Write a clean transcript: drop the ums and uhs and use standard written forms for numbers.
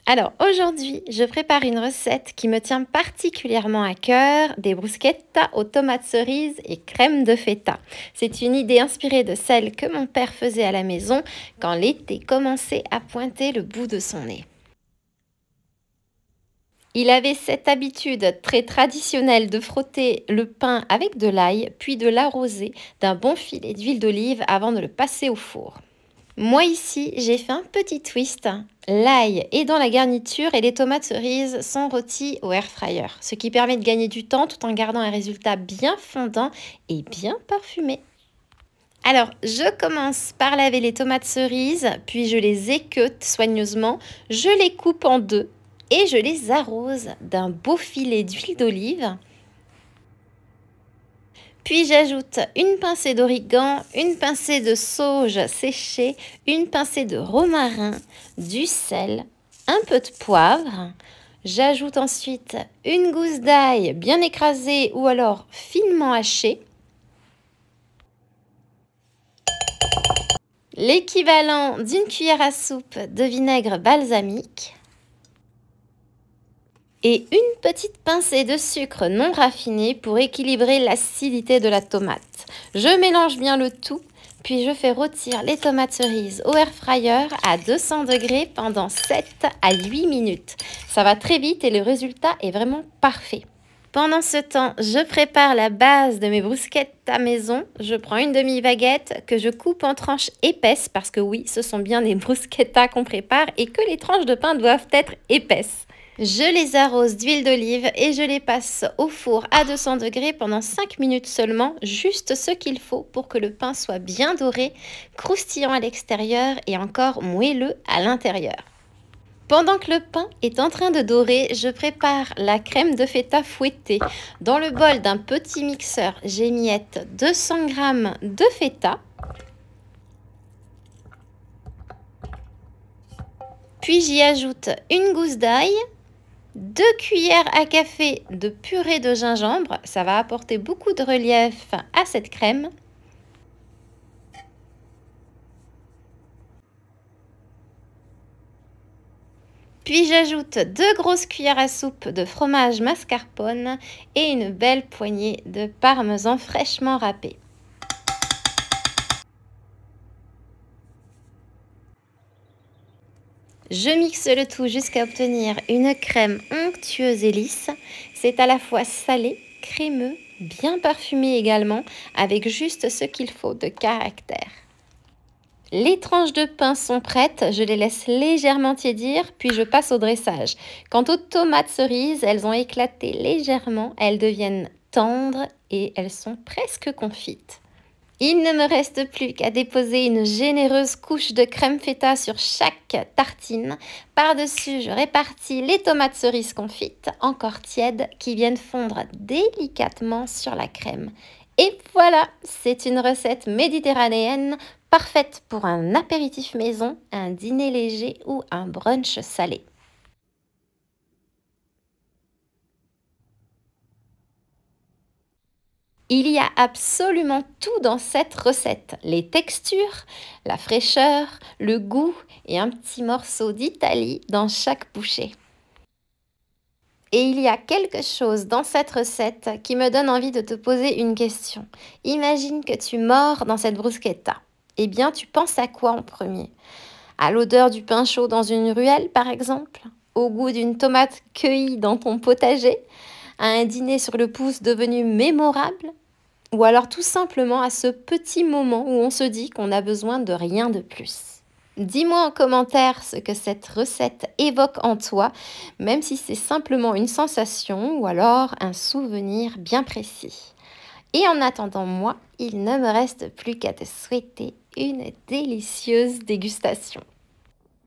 Alors aujourd'hui, je prépare une recette qui me tient particulièrement à cœur, des bruschettas aux tomates cerises et crème de feta. C'est une idée inspirée de celle que mon père faisait à la maison quand l'été commençait à pointer le bout de son nez. Il avait cette habitude très traditionnelle de frotter le pain avec de l'ail, puis de l'arroser d'un bon filet d'huile d'olive avant de le passer au four. Moi ici, j'ai fait un petit twist. L'ail est dans la garniture et les tomates cerises sont rôties au air fryer, ce qui permet de gagner du temps tout en gardant un résultat bien fondant et bien parfumé. Alors, je commence par laver les tomates cerises, puis je les équeute soigneusement, je les coupe en deux et je les arrose d'un beau filet d'huile d'olive. Puis j'ajoute une pincée d'origan, une pincée de sauge séchée, une pincée de romarin, du sel, un peu de poivre. J'ajoute ensuite une gousse d'ail bien écrasée ou alors finement hachée. L'équivalent d'une cuillère à soupe de vinaigre balsamique. Et une petite pincée de sucre non raffiné pour équilibrer l'acidité de la tomate. Je mélange bien le tout, puis je fais rôtir les tomates cerises au air fryer à 200 degrés pendant 7 à 8 minutes. Ça va très vite et le résultat est vraiment parfait. Pendant ce temps, je prépare la base de mes bruschettas maison. Je prends une demi-baguette que je coupe en tranches épaisses parce que oui, ce sont bien des bruschettas qu'on prépare et que les tranches de pain doivent être épaisses. Je les arrose d'huile d'olive et je les passe au four à 200 degrés pendant 5 minutes seulement, juste ce qu'il faut pour que le pain soit bien doré, croustillant à l'extérieur et encore moelleux à l'intérieur. Pendant que le pain est en train de dorer, je prépare la crème de feta fouettée. Dans le bol d'un petit mixeur, j'émiette 200 g de feta. Puis j'y ajoute une gousse d'ail, 2 cuillères à café de purée de gingembre, ça va apporter beaucoup de relief à cette crème. Puis j'ajoute 2 grosses cuillères à soupe de fromage mascarpone et une belle poignée de parmesan fraîchement râpé. Je mixe le tout jusqu'à obtenir une crème onctueuse et lisse. C'est à la fois salé, crémeux, bien parfumé également, avec juste ce qu'il faut de caractère. Les tranches de pain sont prêtes, je les laisse légèrement tiédir, puis je passe au dressage. Quant aux tomates cerises, elles ont éclaté légèrement, elles deviennent tendres et elles sont presque confites. Il ne me reste plus qu'à déposer une généreuse couche de crème feta sur chaque tartine. Par-dessus, je répartis les tomates cerises confites, encore tièdes, qui viennent fondre délicatement sur la crème. Et voilà, c'est une recette méditerranéenne parfaite pour un apéritif maison, un dîner léger ou un brunch salé. Il y a absolument tout dans cette recette. Les textures, la fraîcheur, le goût et un petit morceau d'Italie dans chaque bouchée. Et il y a quelque chose dans cette recette qui me donne envie de te poser une question. Imagine que tu mords dans cette bruschetta. Eh bien, tu penses à quoi en premier? À l'odeur du pain chaud dans une ruelle, par exemple? Au goût d'une tomate cueillie dans ton potager? À un dîner sur le pouce devenu mémorable? Ou alors tout simplement à ce petit moment où on se dit qu'on n'a besoin de rien de plus. Dis-moi en commentaire ce que cette recette évoque en toi, même si c'est simplement une sensation ou alors un souvenir bien précis. Et en attendant moi, il ne me reste plus qu'à te souhaiter une délicieuse dégustation.